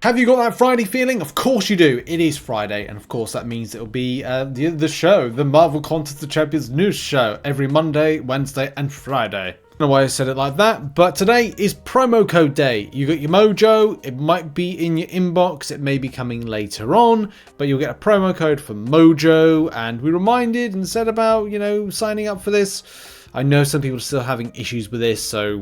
Have you got that Friday feeling? Of course you do. It is Friday, and of course that means it'll be the show, the Marvel Contest of Champions news show, every Monday, Wednesday, and Friday. I don't know why I said it like that, but today is promo code day. You got your mojo, it might be in your inbox, it may be coming later on, but you'll get a promo code for mojo, and we reminded and said about, you know, signing up for this. I know some people are still having issues with this, so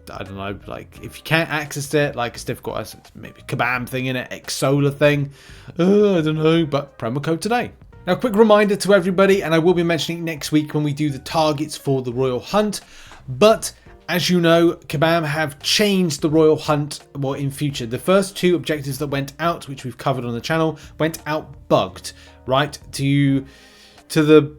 I don't know, like, if you can't access it, like, it's difficult, as maybe Kabam thing in it, X-Solar thing, I don't know, but promo code today. Now, quick reminder to everybody, and I will be mentioning it next week when we do the targets for the Royal Hunt, but as you know, Kabam have changed the Royal Hunt, well, in future. The first two objectives that went out, which we've covered on the channel, went out bugged, right, to the,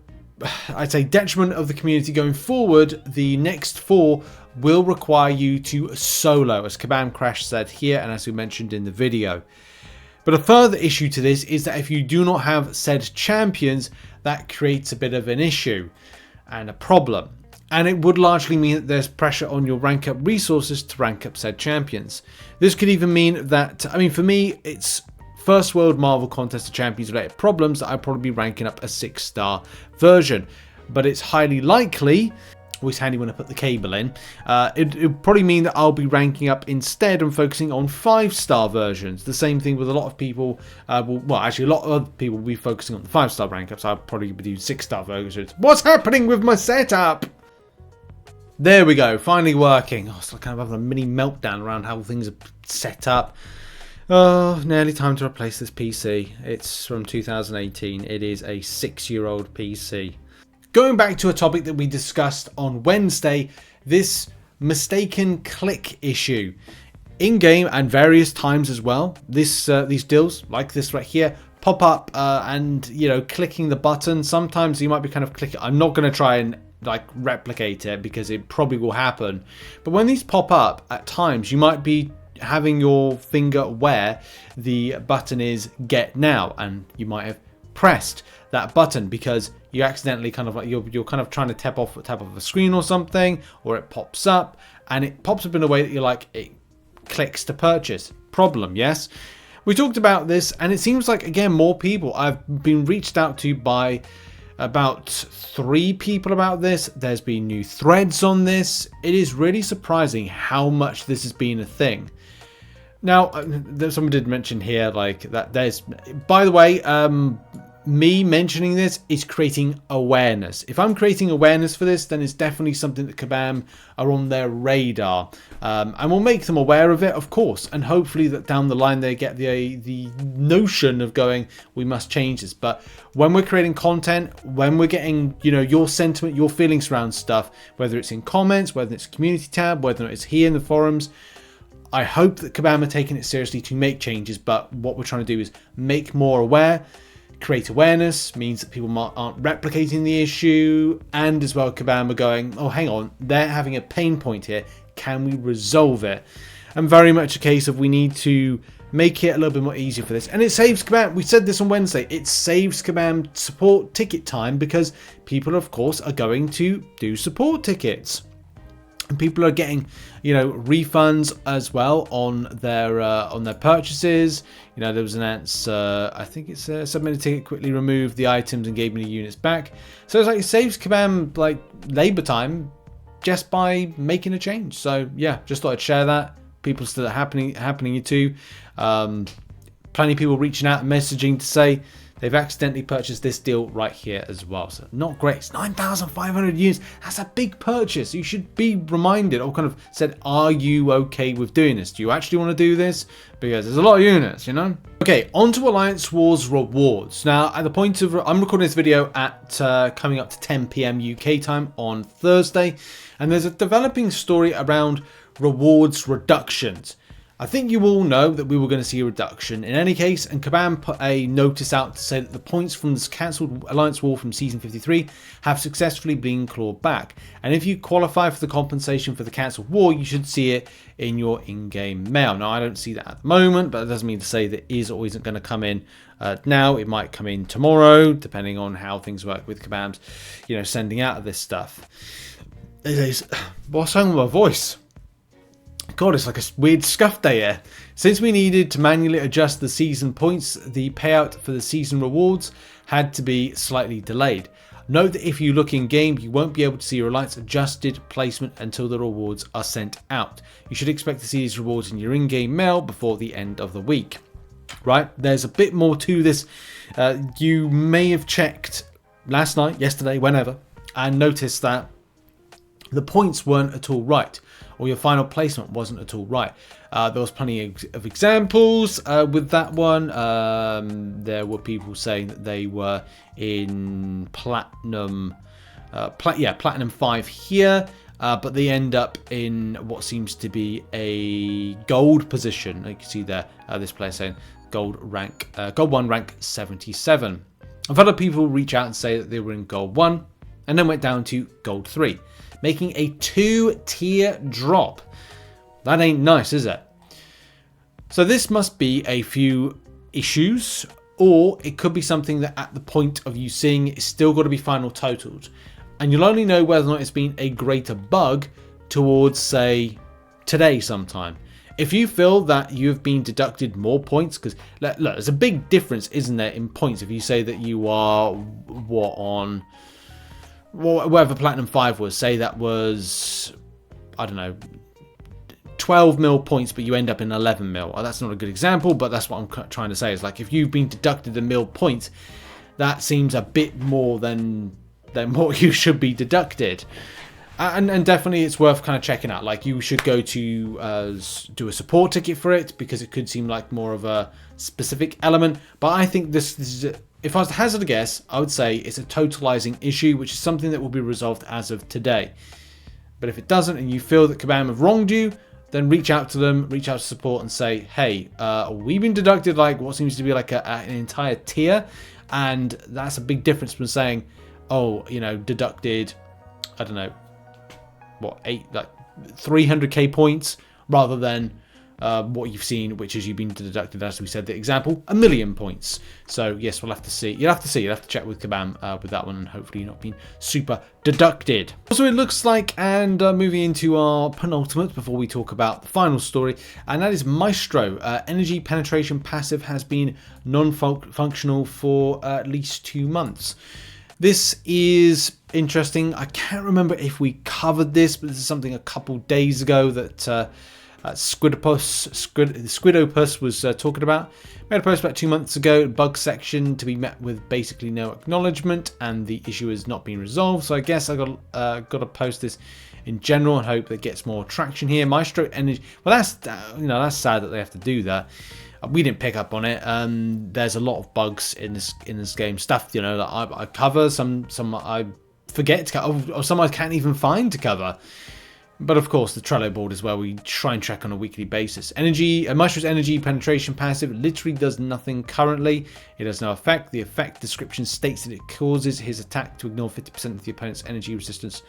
I'd say, detriment of the community going forward. The next four will require you to solo, as Kabam Crash said here, and as we mentioned in the video. But a further issue to this is that if you do not have said champions, that creates a bit of an issue and a problem. And it would largely mean that there's pressure on your rank up resources to rank up said champions. This could even mean that, I mean, for me, it's First World Marvel Contest of Champions related problems that I'd probably be ranking up a 6-star version. But it's highly likely, always handy when I put the cable in, it would probably mean that I'll be ranking up instead and focusing on 5-star versions. The same thing with a lot of people, well, actually a lot of other people will be focusing on the 5-star rank ups. I'll probably be doing 6-star versions. What's happening with my setup? There we go, finally working. Oh, so I kind of have a mini meltdown around how things are set up. Oh, nearly time to replace this PC. It's from 2018. It is a 6-year-old PC. Going back to a topic that we discussed on Wednesday, this mistaken click issue. In-game and various times as well, these deals, like this right here, pop up and, you know, clicking the button. Sometimes you might be kind of clicking. I'm not going to try and like replicate it because it probably will happen. But when these pop up, at times you might be having your finger where the button is get now, and you might have pressed that button because you accidentally kind of like you're kind of trying to tap off a screen or something, or it pops up and it pops up in a way that you're like, it clicks to purchase. Problem, yes. We talked about this, and it seems like, again, more people. I've been reached out to by about 3 people about this. There's been new threads on this. It is really surprising how much this has been a thing. Now, someone did mention here, like, that there's, by the way, me mentioning this is creating awareness. If I'm creating awareness for this, then it's definitely something that Kabam are on their radar. And we'll make them aware of it, of course. And hopefully that down the line they get the notion of going, we must change this. But when we're creating content, when we're getting, you know, your sentiment, your feelings around stuff, whether it's in comments, whether it's community tab, whether it's here in the forums, I hope that Kabam are taking it seriously to make changes. But what we're trying to do is make more aware. Create awareness means that people aren't replicating the issue, and as well Kabam are going, oh, hang on, they're having a pain point here, can we resolve it? And very much a case of we need to make it a little bit more easier for this. And it saves Kabam, we said this on Wednesday, it saves Kabam support ticket time, because people of course are going to do support tickets. And people are getting, you know, refunds as well on their purchases. You know, there was an answer, I think it's submitted a ticket, quickly removed the items and gave me the units back. So it's like, it saves Kabam like labor time just by making a change. So yeah, just thought I'd share that. People still happening too. Plenty of people reaching out and messaging to say they've accidentally purchased this deal right here as well. So not great. It's 9,500 units. That's a big purchase. You should be reminded, or kind of said, are you okay with doing this? Do you actually want to do this? Because there's a lot of units, you know? Okay, on to Alliance Wars rewards. Now, at the point of, I'm recording this video at coming up to 10 PM UK time on Thursday. And there's a developing story around rewards reductions. I think you all know that we were going to see a reduction in any case, and Kabam put a notice out to say that the points from this cancelled Alliance War from Season 53 have successfully been clawed back. And if you qualify for the compensation for the cancelled war, you should see it in your in-game mail. Now, I don't see that at the moment, but it doesn't mean to say that is or isn't going to come in now. It might come in tomorrow, depending on how things work with Kabam's, you know, sending out of this stuff. What's wrong with my voice? God, it's like a weird scuff day here. Since we needed to manually adjust the season points, the payout for the season rewards had to be slightly delayed. Note that if you look in game, you won't be able to see your Reliance adjusted placement until the rewards are sent out. You should expect to see these rewards in your in-game mail before the end of the week. Right, there's a bit more to this. You may have checked last night, yesterday, whenever, and noticed that the points weren't at all right, or your final placement wasn't at all right. There was plenty of examples with that one. There were people saying that they were in platinum, platinum 5 here, but they end up in what seems to be a gold position. You can see there, this player saying gold 1 rank 77. I've had other people reach out and say that they were in gold 1 and then went down to gold 3, making a 2-tier drop. That ain't nice, is it? So this must be a few issues, or it could be something that at the point of you seeing it, it's still got to be final totaled. And you'll only know whether or not it's been a greater bug towards, say, today sometime. If you feel that you've been deducted more points, because look, there's a big difference, isn't there, in points. If you say that you are, on whatever Platinum 5 was, say that was, I don't know, 12 mil points, but you end up in 11 mil. Well, that's not a good example, but that's what I'm trying to say. Is like if you've been deducted a mil points, that seems a bit more than what you should be deducted. And definitely it's worth kind of checking out. Like you should go to do a support ticket for it, because it could seem like more of a specific element. But I think this is, if I was to hazard a guess, I would say it's a totalizing issue, which is something that will be resolved as of today. But if it doesn't, and you feel that Kabam have wronged you, then reach out to them, reach out to support and say, hey, we've been deducted like what seems to be like an entire tier. And that's a big difference from saying, oh, you know, deducted, I don't know, what, 300k points, rather than what you've seen, which is you've been deducted, as we said, the example, 1 million points. So yes, we'll have to see. You'll have to check with Kabam with that one, and hopefully you're not being super deducted. Also, it looks like, and moving into our penultimate before we talk about the final story, and that is Maestro. Energy penetration passive has been non-functional for at least 2 months. This is interesting. I can't remember if we covered this, but this is something a couple days ago that Squidopus was talking about. Made a post about 2 months ago, bug section to be met with basically no acknowledgement, and the issue has not been resolved. So I guess I got to post this in general and hope that gets more traction here. Maestro Energy. Well, that's that's sad that they have to do that. We didn't pick up on it. There's a lot of bugs in this game. Stuff that I cover. Some I forget to cover, or some I can't even find to cover. But of course, the Trello board is where we try and track on a weekly basis. Maestro's energy penetration passive literally does nothing currently. It has no effect. The effect description states that it causes his attack to ignore 50% of the opponent's energy resistance,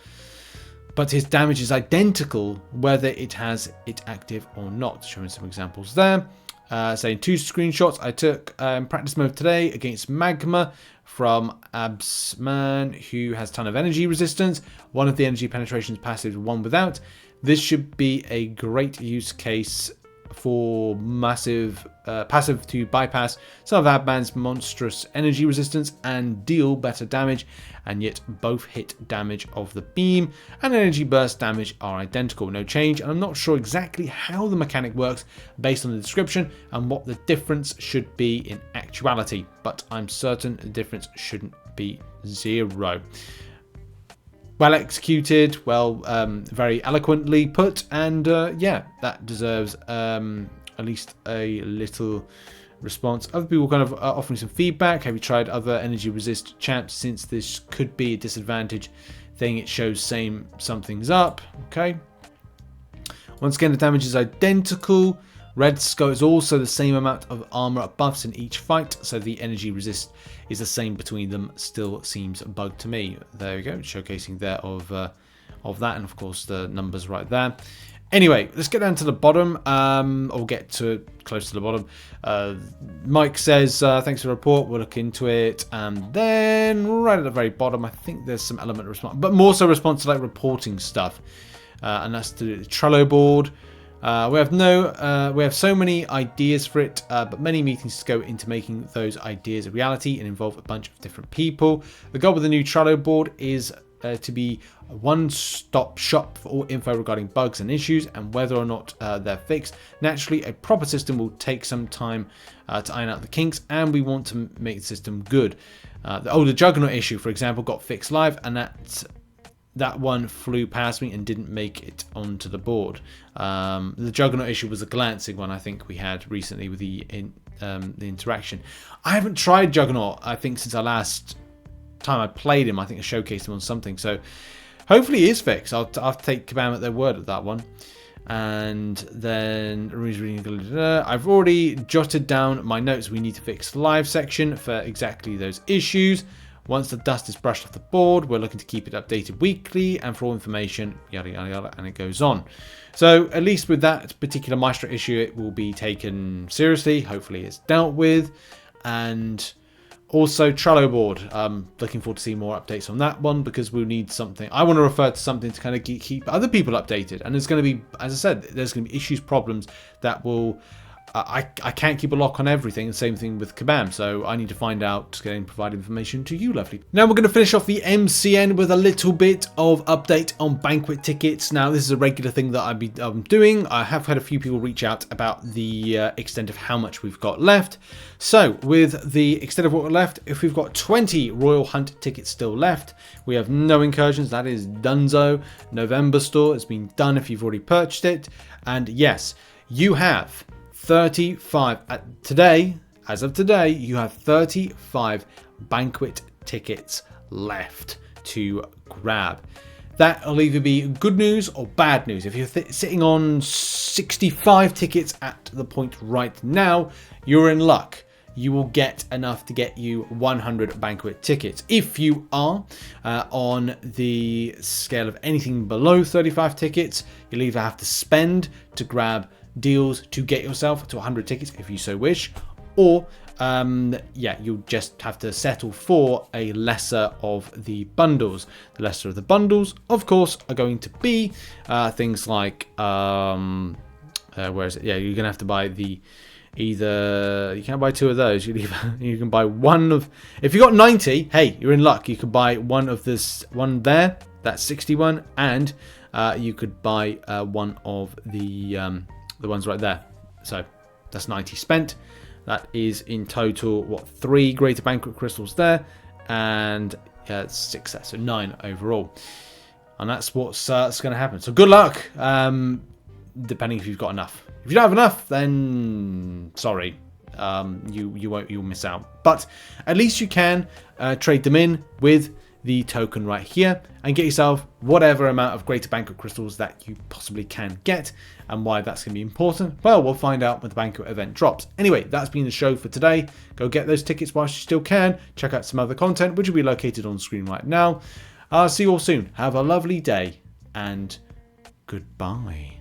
but his damage is identical whether it has it active or not. Showing some examples there. Saying 2 screenshots I took in practice mode today against Magma from Absman, who has a ton of energy resistance. One of the energy penetrations passive, one without. This should be a great use case for massive passive to bypass some of Abman's monstrous energy resistance and deal better damage, and yet both hit damage of the beam and energy burst damage are identical, no change. And I'm not sure exactly how the mechanic works based on the description and what the difference should be in actuality, but I'm certain the difference shouldn't be 0. Well executed, very eloquently put, and yeah, that deserves at least a little response. Other people kind of offering some feedback. Have you tried other energy resist champs, since this could be a disadvantage thing? It shows something's up. Okay. Once again, the damage is identical. Red Skull is also the same amount of armor buffs in each fight, so the energy resist is the same between them. Still seems a bug to me. There we go, showcasing there of that, and of course the numbers right there. Anyway, let's get down to the bottom, or get to close to the bottom. Mike says, thanks for the report, we'll look into it. And then right at the very bottom, I think there's some element of response, but more so response to like reporting stuff. And that's the Trello board. We have so many ideas for it, but many meetings go into making those ideas a reality and involve a bunch of different people. The goal with the new Trello board is to be a one-stop shop for all info regarding bugs and issues and whether or not they're fixed. Naturally, a proper system will take some time to iron out the kinks, and we want to make the system good. The Juggernaut issue, for example, got fixed live, and that one flew past me and didn't make it onto the board. The Juggernaut issue was a glancing one I think we had recently with the interaction. I haven't tried Juggernaut, I think, since our last time I played him. I think I showcased him on something, so hopefully he is fixed. I'll take Kabam at their word at that one. And then I've already jotted down my notes. We need to fix the live section for exactly those issues. Once the dust is brushed off the board, we're looking to keep it updated weekly and for all information, yada yada yada, and it goes on. So at least with that particular Maestro issue, it will be taken seriously. Hopefully it's dealt with. And also Trello board. Looking forward to seeing more updates on that one, because we'll need something. I want to refer to something to kind of keep other people updated. And there's going to be, as I said, there's going to be issues, problems that will... I can't keep a lock on everything. The same thing with Kabam. So I need to find out and provide information to you, lovely. Now we're going to finish off the MCN with a little bit of update on Banquet tickets. Now this is a regular thing that I'm doing. I have had a few people reach out about the extent of how much we've got left. So with the extent of what we're left, if we've got 20 Royal Hunt tickets still left, we have no incursions. That is donezo. November store has been done if you've already purchased it. And yes, you have 35 as of today, you have 35 Banquet tickets left to grab. That'll either be good news or bad news. If you're sitting on 65 tickets at the point right now, you're in luck. You will get enough to get you 100 Banquet tickets. If you are on the scale of anything below 35 tickets, you'll either have to spend to grab deals to get yourself to 100 tickets if you so wish, or yeah, you'll just have to settle for a lesser of the bundles. The lesser of the bundles, of course, are going to be things like where is it? Yeah, you're gonna have to buy the you can't buy two of those. You can buy one of, if you got 90, hey, you're in luck. You could buy one of this one there, that's 61, and you could buy one of the ones right there. So that's 90 spent. That is in total, what, 3 Greater Banquet crystals there, and 6 there, so 9 overall. And that's what's going to happen. So good luck, depending if you've got enough. If you don't have enough, then sorry, you'll miss out. But at least you can trade them in with the token right here and get yourself whatever amount of Greater Banquet crystals that you possibly can get. And why that's going to be important, well, we'll find out when the Banquet event drops. Anyway, that's been the show for today. Go get those tickets whilst you still can. Check out some other content, which will be located on screen right now. See you all soon. Have a lovely day, and goodbye.